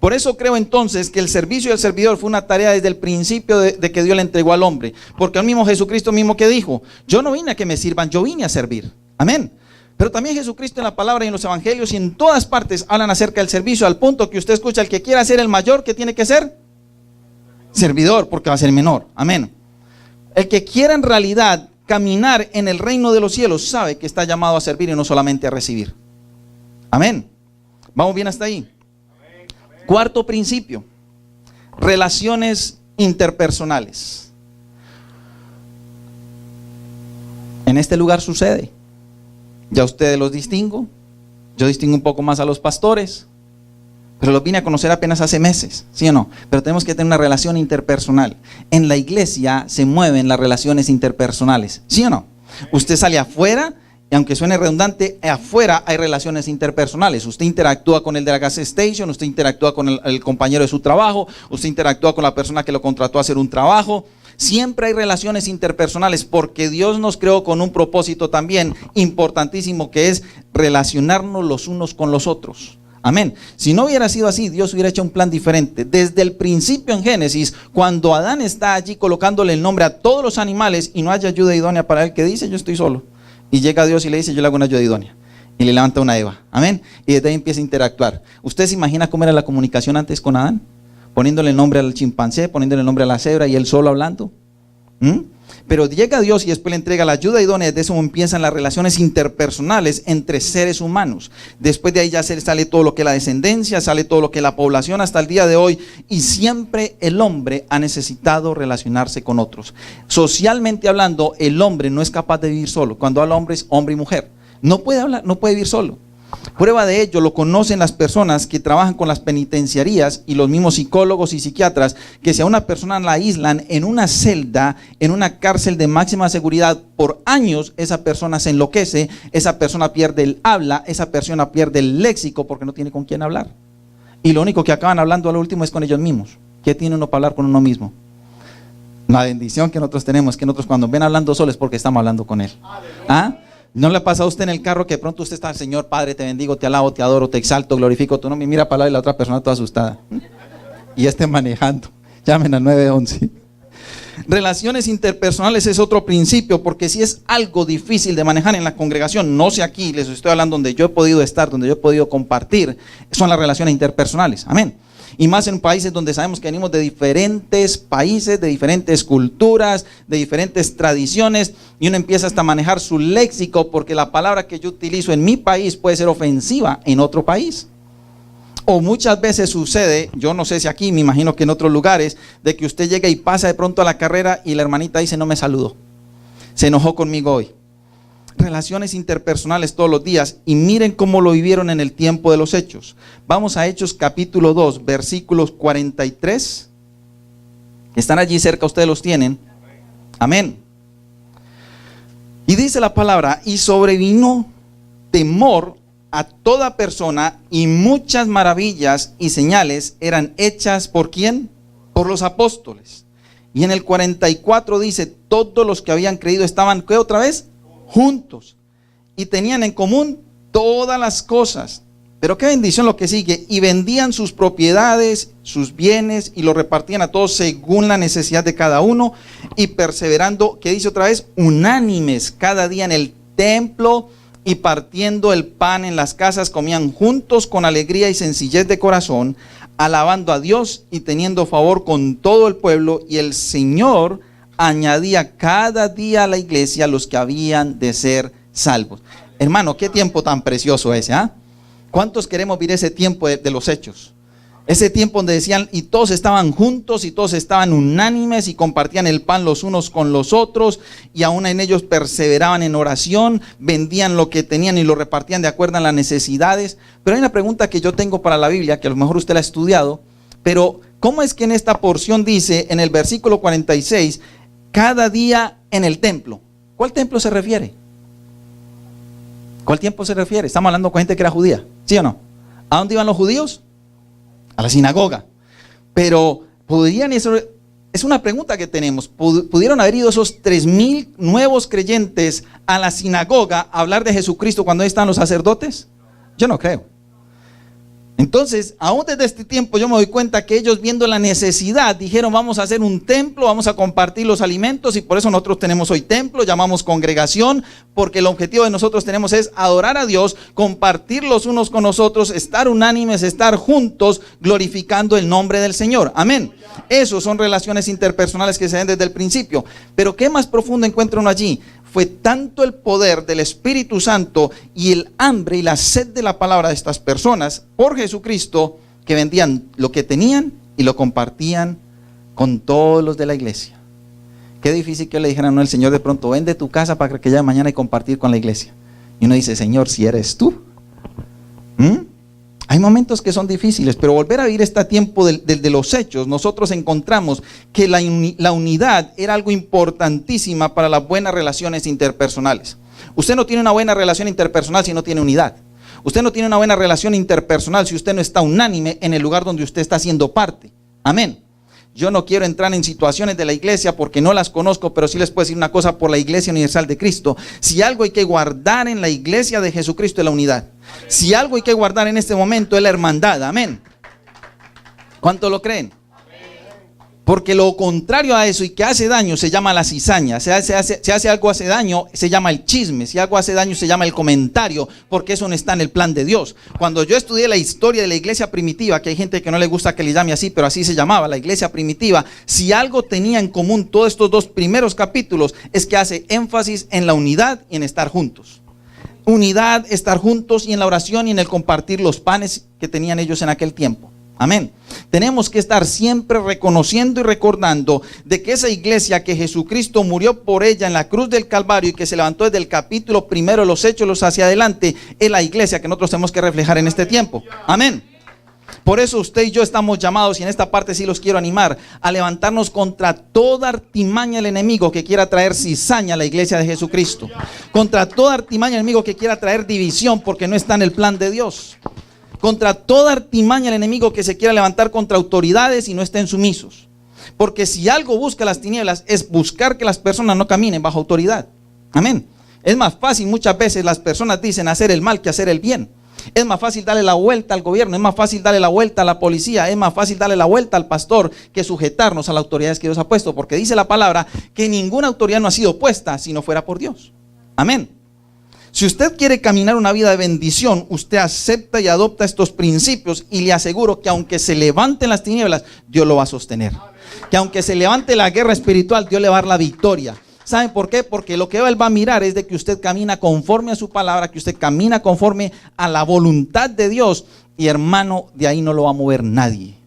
[SPEAKER 1] Por eso creo entonces que el servicio del servidor fue una tarea desde el principio de que Dios le entregó al hombre. Porque el mismo Jesucristo mismo que dijo, yo no vine a que me sirvan, yo vine a servir. Amén. Pero también Jesucristo en la palabra y en los evangelios y en todas partes hablan acerca del servicio, al punto que usted escucha, el que quiera ser el mayor, ¿qué tiene que ser? Servidor, porque va a ser menor. Amén. El que quiera en realidad caminar en el reino de los cielos sabe que está llamado a servir y no solamente a recibir. Amén. ¿Vamos bien hasta ahí? Cuarto principio, relaciones interpersonales. En este lugar sucede. Ya ustedes los distingo, yo distingo un poco más a los pastores, pero los vine a conocer apenas hace meses, ¿sí o no? Pero tenemos que tener una relación interpersonal. En la iglesia se mueven las relaciones interpersonales, ¿sí o no? Usted sale afuera, y aunque suene redundante, afuera hay relaciones interpersonales. Usted interactúa con el de la gas station, usted interactúa con el compañero de su trabajo, usted interactúa con la persona que lo contrató a hacer un trabajo. Siempre hay relaciones interpersonales porque Dios nos creó con un propósito también importantísimo, que es relacionarnos los unos con los otros. Amén. Si no hubiera sido así, Dios hubiera hecho un plan diferente. Desde el principio en Génesis, cuando Adán está allí colocándole el nombre a todos los animales y no hay ayuda idónea para él, que dice, yo estoy solo. Y llega Dios y le dice, yo le hago una ayuda idónea. Y le levanta una Eva. Amén. Y desde ahí empieza a interactuar. ¿Usted se imagina cómo era la comunicación antes con Adán? Poniéndole el nombre al chimpancé, poniéndole el nombre a la cebra y él solo hablando. Pero llega Dios y después le entrega la ayuda idónea. Desde eso empiezan las relaciones interpersonales entre seres humanos. Después de ahí ya sale todo lo que es la descendencia, sale todo lo que es la población hasta el día de hoy. Y siempre el hombre ha necesitado relacionarse con otros. Socialmente hablando, el hombre no es capaz de vivir solo. Cuando habla hombre es hombre y mujer. No puede hablar, no puede vivir solo. Prueba de ello lo conocen las personas que trabajan con las penitenciarías y los mismos psicólogos y psiquiatras, que si a una persona la aíslan en una celda, en una cárcel de máxima seguridad por años, esa persona se enloquece, esa persona pierde el habla, esa persona pierde el léxico porque no tiene con quién hablar. Y lo único que acaban hablando a lo último es con ellos mismos. ¿Qué tiene uno para hablar con uno mismo? La bendición que nosotros tenemos es que nosotros cuando ven hablando solo es porque estamos hablando con Él. ¿Ah? ¿No le pasa a usted en el carro que de pronto usted está, Señor Padre, te bendigo, te alabo, te adoro, te exalto, glorifico tu nombre? Y mira para la otra persona toda asustada. Y manejando. Llamen al 911. Relaciones interpersonales es otro principio, porque si es algo difícil de manejar en la congregación, no sé aquí, les estoy hablando donde yo he podido estar, donde yo he podido compartir, son las relaciones interpersonales. Amén. Y más en países donde sabemos que venimos de diferentes países, de diferentes culturas, de diferentes tradiciones, y uno empieza hasta a manejar su léxico, porque la palabra que yo utilizo en mi país puede ser ofensiva en otro país. O muchas veces sucede, yo no sé si aquí, me imagino que en otros lugares, de que usted llega y pasa de pronto a la carrera y la hermanita dice, no me saludó, se enojó conmigo hoy. Relaciones interpersonales todos los días, y miren cómo lo vivieron en el tiempo de los Hechos. Vamos a Hechos capítulo 2, versículos 43. Están allí cerca, ustedes los tienen. Amén. Y dice la palabra, y sobrevino temor a toda persona, y muchas maravillas y señales eran hechas ¿por quién? Por los apóstoles. Y en el 44 dice, todos los que habían creído estaban, ¿qué otra vez? Juntos, y tenían en común todas las cosas, Pero qué bendición lo que sigue. Y vendían sus propiedades, sus bienes, y lo repartían a todos según la necesidad de cada uno. Y perseverando, ¿qué dice otra vez? Unánimes cada día en el templo, y partiendo el pan en las casas, comían juntos con alegría y sencillez de corazón, alabando a Dios y teniendo favor con todo el pueblo. Y el Señor añadía cada día a la iglesia los que habían de ser salvos. Hermano, qué tiempo tan precioso ese, ¿ah? ¿Cuántos queremos vivir ese tiempo de los hechos? Ese tiempo donde decían, y todos estaban juntos, y todos estaban unánimes, y compartían el pan los unos con los otros, y aún en ellos perseveraban en oración, vendían lo que tenían y lo repartían de acuerdo a las necesidades. Pero hay una pregunta que yo tengo para la Biblia, que a lo mejor usted la ha estudiado, pero ¿cómo es que en esta porción dice, en el versículo 46, cada día en el templo? ¿Cuál templo se refiere? ¿Cuál tiempo se refiere? Estamos hablando con gente que era judía, ¿sí o no? ¿A dónde iban los judíos? A la sinagoga. Pero podrían, eso es una pregunta que tenemos, ¿pudieron haber ido esos 3,000 nuevos creyentes a la sinagoga a hablar de Jesucristo cuando ahí están los sacerdotes? Yo no creo. Entonces, aún desde este tiempo yo me doy cuenta que ellos, viendo la necesidad, dijeron, vamos a hacer un templo, vamos a compartir los alimentos, y por eso nosotros tenemos hoy templo, llamamos congregación, porque el objetivo de nosotros tenemos es adorar a Dios, compartir los unos con nosotros, estar unánimes, estar juntos, glorificando el nombre del Señor. Amén. Esos son relaciones interpersonales que se ven desde el principio. Pero ¿qué más profundo encuentra uno allí? Fue tanto el poder del Espíritu Santo y el hambre y la sed de la palabra de estas personas por Jesucristo, que vendían lo que tenían y lo compartían con todos los de la iglesia. Qué difícil que le dijeran, no, el Señor de pronto, vende tu casa para que ya mañana y compartir con la iglesia. Y uno dice, Señor, si eres tú. Hay momentos que son difíciles, pero volver a vivir este tiempo de los hechos, nosotros encontramos que la unidad era algo importantísima para las buenas relaciones interpersonales. Usted no tiene una buena relación interpersonal si no tiene unidad. Usted no tiene una buena relación interpersonal si usted no está unánime en el lugar donde usted está siendo parte. Amén. Yo no quiero entrar en situaciones de la iglesia porque no las conozco, pero sí les puedo decir una cosa por la Iglesia Universal de Cristo. Si algo hay que guardar en la iglesia de Jesucristo es la unidad. Si algo hay que guardar en este momento es la hermandad. Amén. ¿Cuánto lo creen? Porque lo contrario a eso y que hace daño se llama la cizaña. Si hace algo hace daño, se llama el chisme. Si algo hace daño, se llama el comentario, porque eso no está en el plan de Dios. Cuando yo estudié la historia de la iglesia primitiva, que hay gente que no le gusta que le llame así, pero así se llamaba, la iglesia primitiva, si algo tenía en común todos estos dos primeros capítulos, es que hace énfasis en la unidad y en estar juntos. Unidad, estar juntos, y en la oración y en el compartir los panes que tenían ellos en aquel tiempo. Amén. Tenemos que estar siempre reconociendo y recordando de que esa iglesia que Jesucristo murió por ella en la cruz del Calvario y que se levantó desde el capítulo primero de los Hechos hacia adelante, es la iglesia que nosotros tenemos que reflejar en este tiempo. Amén. Por eso usted y yo estamos llamados, y en esta parte sí los quiero animar, a levantarnos contra toda artimaña del enemigo que quiera traer cizaña a la iglesia de Jesucristo. Contra toda artimaña del enemigo que quiera traer división porque no está en el plan de Dios. Contra toda artimaña del enemigo que se quiera levantar contra autoridades y no estén sumisos. Porque si algo busca las tinieblas es buscar que las personas no caminen bajo autoridad. Amén. Es más fácil, muchas veces las personas dicen hacer el mal que hacer el bien. Es más fácil darle la vuelta al gobierno, es más fácil darle la vuelta a la policía, es más fácil darle la vuelta al pastor que sujetarnos a las autoridades que Dios ha puesto. Porque dice la palabra que ninguna autoridad no ha sido puesta si no fuera por Dios. Amén. Si usted quiere caminar una vida de bendición, usted acepta y adopta estos principios, y le aseguro que aunque se levanten las tinieblas, Dios lo va a sostener. Que aunque se levante la guerra espiritual, Dios le va a dar la victoria. ¿Saben por qué? Porque lo que Él va a mirar es de que usted camina conforme a su palabra, que usted camina conforme a la voluntad de Dios, y hermano, de ahí no lo va a mover nadie.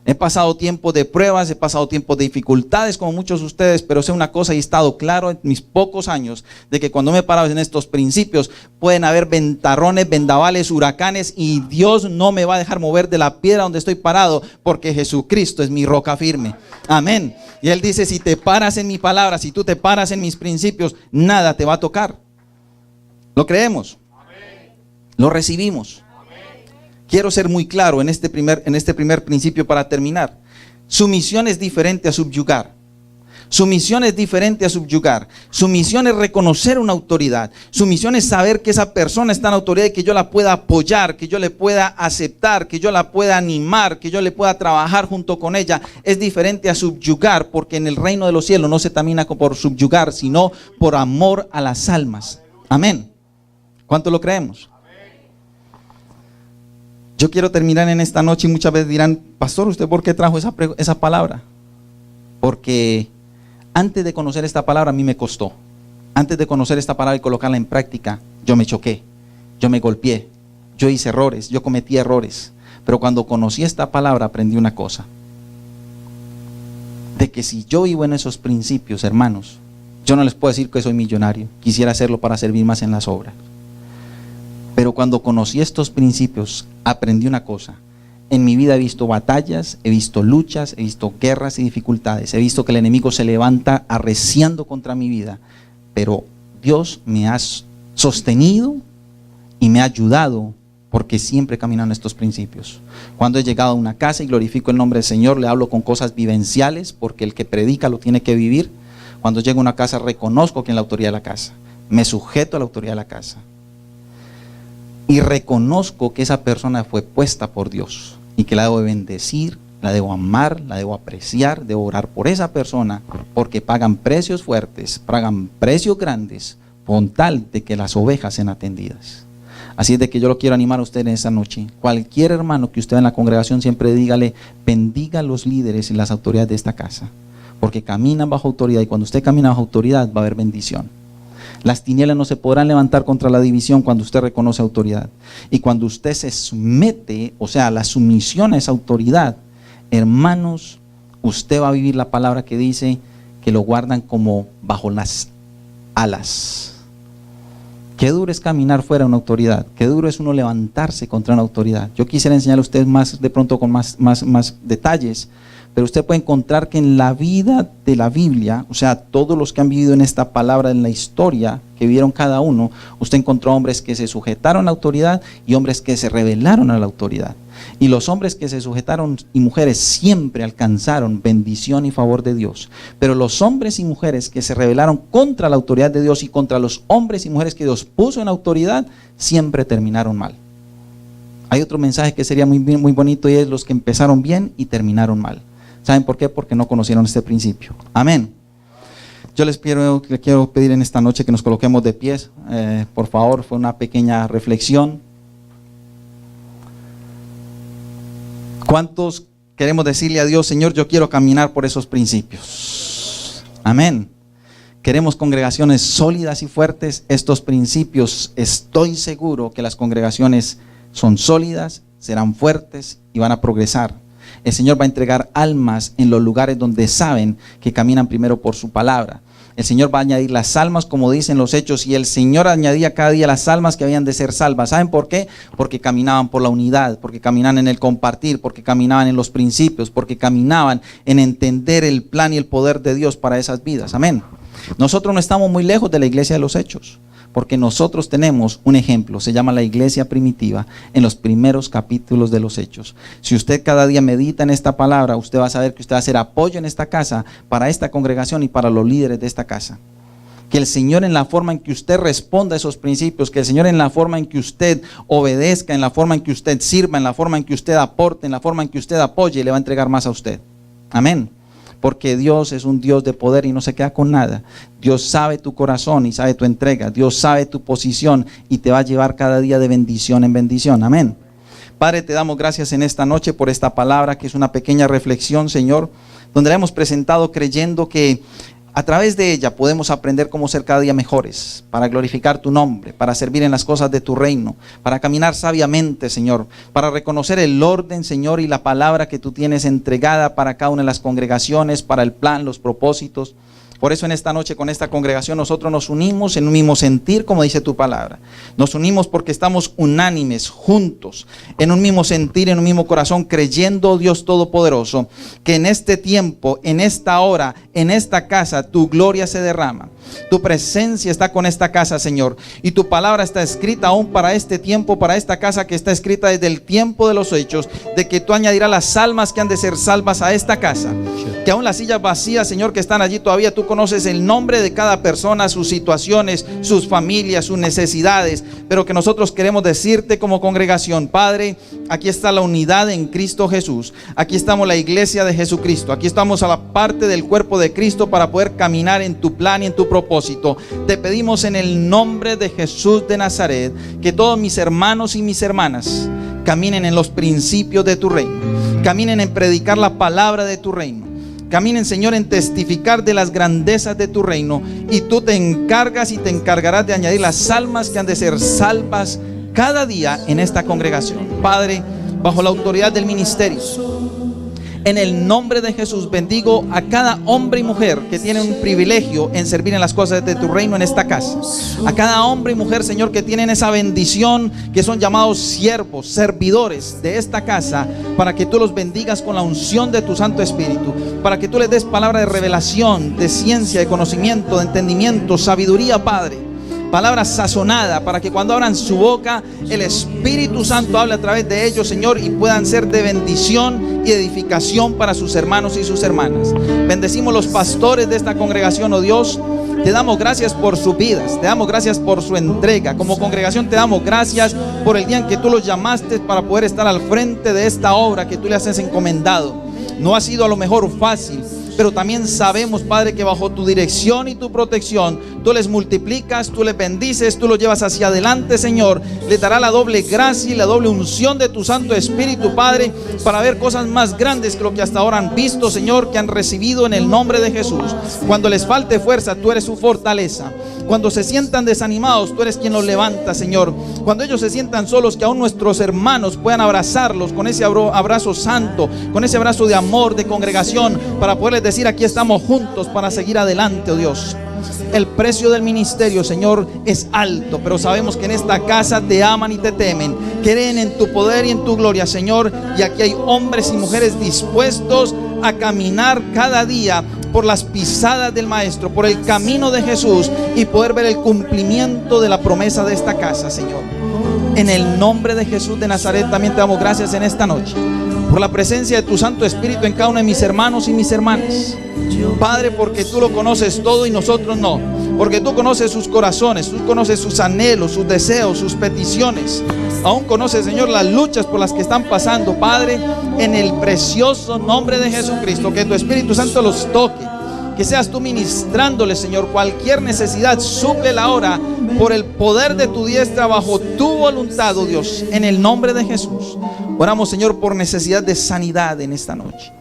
[SPEAKER 1] He pasado tiempos de pruebas, he pasado tiempos de dificultades como muchos de ustedes, pero sé una cosa y he estado claro en mis pocos años de que cuando me he parado en estos principios pueden haber ventarrones, vendavales, huracanes, y Dios no me va a dejar mover de la piedra donde estoy parado, porque Jesucristo es mi roca firme. Amén. Y Él dice, si te paras en mi palabra, si tú te paras en mis principios, nada te va a tocar. ¿Lo creemos? ¿Lo recibimos? Quiero ser muy claro en este primer principio para terminar. Sumisión es diferente a subyugar. Sumisión es diferente a subyugar. Sumisión es reconocer una autoridad. Sumisión es saber que esa persona está en autoridad y que yo la pueda apoyar, que yo le pueda aceptar, que yo la pueda animar, que yo le pueda trabajar junto con ella. Es diferente a subyugar, porque en el reino de los cielos no se camina por subyugar, sino por amor a las almas. Amén. ¿Cuánto lo creemos? Yo quiero terminar en esta noche y muchas veces dirán, pastor, ¿usted por qué trajo esa palabra? Porque antes de conocer esta palabra a mí me costó. Antes de conocer esta palabra y colocarla en práctica, yo me choqué, yo me golpeé, yo hice errores, yo cometí errores. Pero cuando conocí esta palabra aprendí una cosa. De que si yo vivo en esos principios, hermanos, yo no les puedo decir que soy millonario. Quisiera hacerlo para servir más en las obras. Pero cuando conocí estos principios, aprendí una cosa. En mi vida he visto batallas, he visto luchas, he visto guerras y dificultades. He visto que el enemigo se levanta arreciando contra mi vida. Pero Dios me ha sostenido y me ha ayudado porque siempre he caminado en estos principios. Cuando he llegado a una casa y glorifico el nombre del Señor, le hablo con cosas vivenciales porque el que predica lo tiene que vivir. Cuando llego a una casa reconozco quién es la autoridad de la casa. Me sujeto a la autoridad de la casa. Y reconozco que esa persona fue puesta por Dios. Y que la debo bendecir, la debo amar, la debo apreciar, debo orar por esa persona, porque pagan precios fuertes, pagan precios grandes, con tal de que las ovejas sean atendidas. Así es de que yo lo quiero animar a usted en esta noche. Cualquier hermano que usted en la congregación siempre dígale, bendiga a los líderes y las autoridades de esta casa, porque caminan bajo autoridad, y cuando usted camina bajo autoridad va a haber bendición. Las tinieblas no se podrán levantar contra la división cuando usted reconoce autoridad. Y cuando usted se somete, o sea, la sumisión a esa autoridad, hermanos, usted va a vivir la palabra que dice que lo guardan como bajo las alas. Qué duro es caminar fuera de una autoridad. Qué duro es uno levantarse contra una autoridad. Yo quisiera enseñarle a usted más, de pronto con más detalles. Pero usted puede encontrar que en la vida de la Biblia, o sea, todos los que han vivido en esta palabra, en la historia que vieron cada uno, usted encontró hombres que se sujetaron a la autoridad y hombres que se rebelaron a la autoridad. Y los hombres que se sujetaron y mujeres siempre alcanzaron bendición y favor de Dios. Pero los hombres y mujeres que se rebelaron contra la autoridad de Dios y contra los hombres y mujeres que Dios puso en autoridad, siempre terminaron mal. Hay otro mensaje que sería muy bonito y es los que empezaron bien y terminaron mal. ¿Saben por qué? Porque no conocieron este principio. Amén. Yo les quiero pedir en esta noche que nos coloquemos de pies. Por favor, fue una pequeña reflexión. ¿Cuántos queremos decirle a Dios, Señor, yo quiero caminar por esos principios? Amén. Queremos congregaciones sólidas y fuertes. Estos principios, estoy seguro que las congregaciones son sólidas, serán fuertes y van a progresar. El Señor va a entregar almas en los lugares donde saben que caminan primero por su palabra. El Señor va a añadir las almas, como dicen los Hechos, y el Señor añadía cada día las almas que habían de ser salvas. ¿Saben por qué? Porque caminaban por la unidad, porque caminaban en el compartir, porque caminaban en los principios, porque caminaban en entender el plan y el poder de Dios para esas vidas. Amén. Nosotros no estamos muy lejos de la iglesia de los Hechos, porque nosotros tenemos un ejemplo, se llama la iglesia primitiva, en los primeros capítulos de los Hechos. Si usted cada día medita en esta palabra, usted va a saber que usted va a hacer apoyo en esta casa, para esta congregación y para los líderes de esta casa. Que el Señor, en la forma en que usted responda a esos principios, que el Señor, en la forma en que usted obedezca, en la forma en que usted sirva, en la forma en que usted aporte, en la forma en que usted apoye, le va a entregar más a usted. Amén. Porque Dios es un Dios de poder y no se queda con nada. Dios sabe tu corazón y sabe tu entrega. Dios sabe tu posición y te va a llevar cada día de bendición en bendición. Amén. Padre, te damos gracias en esta noche por esta palabra que es una pequeña reflexión, Señor, donde la hemos presentado creyendo que a través de ella podemos aprender cómo ser cada día mejores, para glorificar tu nombre, para servir en las cosas de tu reino, para caminar sabiamente, Señor, para reconocer el orden, Señor, y la palabra que tú tienes entregada para cada una de las congregaciones, para el plan, los propósitos. Por eso en esta noche con esta congregación nosotros nos unimos en un mismo sentir, como dice tu palabra. Nos unimos porque estamos unánimes, juntos, en un mismo sentir, en un mismo corazón, creyendo, Dios Todopoderoso, que en este tiempo, en esta hora, en esta casa, tu gloria se derrama. Tu presencia está con esta casa, Señor. Y tu palabra está escrita aún para este tiempo, para esta casa, que está escrita desde el tiempo de los hechos, de que tú añadirás las almas que han de ser salvas a esta casa. Que aún las sillas vacías, Señor, que están allí todavía, tú conoces el nombre de cada persona, sus situaciones, sus familias, sus necesidades. Pero que nosotros queremos decirte como congregación, Padre, aquí está la unidad en Cristo Jesús. Aquí estamos la iglesia de Jesucristo. Aquí estamos a la parte del cuerpo de Cristo para poder caminar en tu plan y en tu propósito. Te pedimos en el nombre de Jesús de Nazaret que todos mis hermanos y mis hermanas caminen en los principios de tu reino, caminen en predicar la palabra de tu reino, caminen, Señor, en testificar de las grandezas de tu reino, y tú te encargas y te encargarás de añadir las almas que han de ser salvas cada día en esta congregación. Padre, bajo la autoridad del ministerio, en el nombre de Jesús, bendigo a cada hombre y mujer que tiene un privilegio en servir en las cosas de tu reino en esta casa. A cada hombre y mujer, Señor, que tienen esa bendición, que son llamados siervos, servidores de esta casa, para que tú los bendigas con la unción de tu Santo Espíritu, para que tú les des palabra de revelación, de ciencia, de conocimiento, de entendimiento, sabiduría, Padre. Palabra sazonada, para que cuando abran su boca, el Espíritu Santo hable a través de ellos, Señor, y puedan ser de bendición y edificación para sus hermanos y sus hermanas. Bendecimos los pastores de esta congregación, oh Dios. Te damos gracias por sus vidas, te damos gracias por su entrega. Como congregación te damos gracias por el día en que tú los llamaste para poder estar al frente de esta obra que tú les has encomendado. No ha sido a lo mejor fácil, pero también sabemos, Padre, que bajo tu dirección y tu protección, tú les multiplicas, tú les bendices, tú los llevas hacia adelante, Señor. Les dará la doble gracia y la doble unción de tu Santo Espíritu, Padre, para ver cosas más grandes que lo que hasta ahora han visto, Señor, que han recibido en el nombre de Jesús. Cuando les falte fuerza, tú eres su fortaleza. Cuando se sientan desanimados, tú eres quien los levanta, Señor. Cuando ellos se sientan solos, que aún nuestros hermanos puedan abrazarlos con ese abrazo santo, con ese abrazo de amor, de congregación, para poderles decir: aquí estamos juntos para seguir adelante, oh Dios. El precio del ministerio, Señor, es alto, pero sabemos que en esta casa te aman y te temen, creen en tu poder y en tu gloria, Señor. Y aquí hay hombres y mujeres dispuestos a caminar cada día por las pisadas del Maestro, por el camino de Jesús, y poder ver el cumplimiento de la promesa de esta casa, Señor. En el nombre de Jesús de Nazaret también te damos gracias en esta noche por la presencia de tu Santo Espíritu en cada uno de mis hermanos y mis hermanas. Padre, porque tú lo conoces todo y nosotros no, porque tú conoces sus corazones, tú conoces sus anhelos, sus deseos, sus peticiones. Aún conoces, Señor, las luchas por las que están pasando. Padre, en el precioso nombre de Jesucristo, que tu Espíritu Santo los toque, que seas tú ministrándoles, Señor. Cualquier necesidad, súplela ahora por el poder de tu diestra, bajo tu voluntad, oh Dios, en el nombre de Jesús. Oramos, Señor, por necesidad de sanidad en esta noche.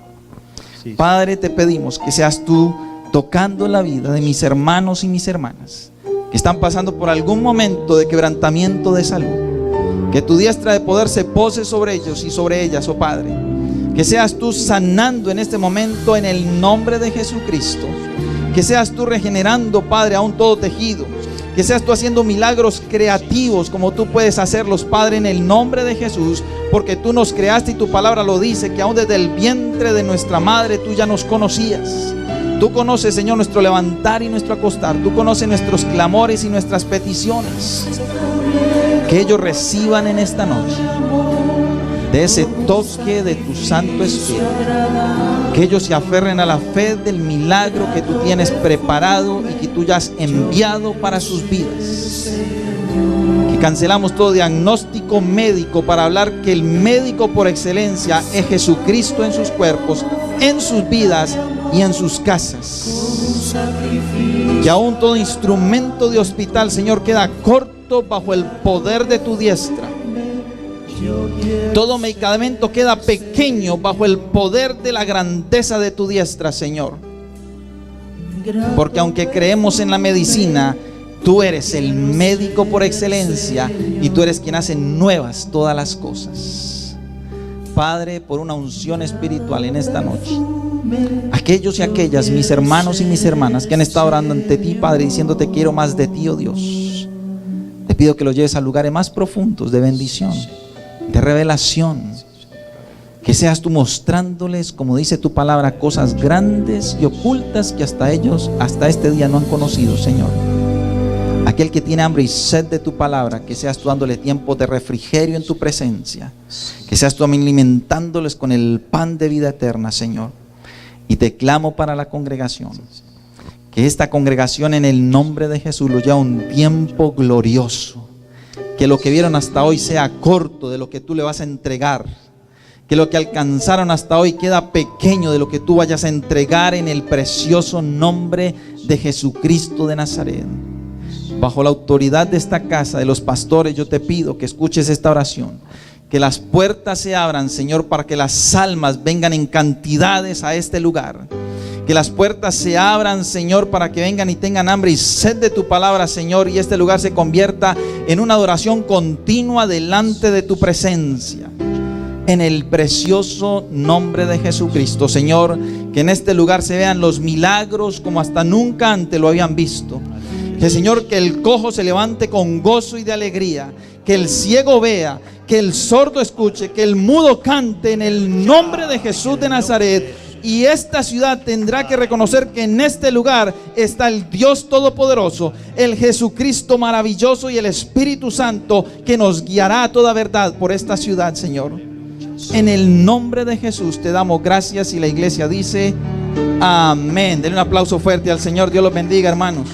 [SPEAKER 1] Sí. Padre, te pedimos que seas tú tocando la vida de mis hermanos y mis hermanas que están pasando por algún momento de quebrantamiento de salud. Que tu diestra de poder se pose sobre ellos y sobre ellas, oh Padre. Que seas tú sanando en este momento en el nombre de Jesucristo. Que seas tú regenerando, Padre, aún todo tejido. Que seas tú haciendo milagros creativos como tú puedes hacerlos, Padre, en el nombre de Jesús. Porque tú nos creaste y tu palabra lo dice, que aún desde el vientre de nuestra madre tú ya nos conocías. Tú conoces, Señor, nuestro levantar y nuestro acostar. Tú conoces nuestros clamores y nuestras peticiones. Que ellos reciban en esta noche de ese toque de tu Santo Espíritu. Que ellos se aferren a la fe del milagro que tú tienes preparado y que tú ya has enviado para sus vidas. Que cancelamos todo diagnóstico médico para hablar que el médico por excelencia es Jesucristo en sus cuerpos, en sus vidas y en sus casas. Que aún todo instrumento de hospital, Señor, queda corto bajo el poder de tu diestra. Todo medicamento queda pequeño bajo el poder de la grandeza de tu diestra, Señor. Porque aunque creemos en la medicina, tú eres el médico por excelencia y tú eres quien hace nuevas todas las cosas. Padre, por una unción espiritual en esta noche. Aquellos y aquellas, mis hermanos y mis hermanas, que han estado orando ante ti, Padre, diciéndote quiero más de ti, oh Dios. Te pido que los lleves a lugares más profundos de bendición, de revelación. Que seas tú mostrándoles, como dice tu palabra, cosas grandes y ocultas que hasta ellos, hasta este día no han conocido, Señor. Aquel que tiene hambre y sed de tu palabra, que seas tú dándole tiempo de refrigerio en tu presencia. Que seas tú alimentándoles con el pan de vida eterna, Señor. Y te clamo para la congregación. Que esta congregación en el nombre de Jesús lo lleve a un tiempo glorioso. Que lo que vieron hasta hoy sea corto de lo que tú le vas a entregar. Que lo que alcanzaron hasta hoy queda pequeño de lo que tú vayas a entregar en el precioso nombre de Jesucristo de Nazaret. Bajo la autoridad de esta casa, de los pastores, yo te pido que escuches esta oración. Que las puertas se abran, Señor, para que las almas vengan en cantidades a este lugar. Que las puertas se abran, Señor, para que vengan y tengan hambre y sed de tu palabra, Señor, y este lugar se convierta en una adoración continua delante de tu presencia. En el precioso nombre de Jesucristo, Señor, que en este lugar se vean los milagros como hasta nunca antes lo habían visto. Que, Señor, que el cojo se levante con gozo y de alegría, que el ciego vea, que el sordo escuche, que el mudo cante en el nombre de Jesús de Nazaret. Y esta ciudad tendrá que reconocer que en este lugar está el Dios Todopoderoso, el Jesucristo maravilloso y el Espíritu Santo que nos guiará a toda verdad por esta ciudad, Señor. En el nombre de Jesús te damos gracias y la iglesia dice amén. Denle un aplauso fuerte al Señor. Dios los bendiga, hermanos.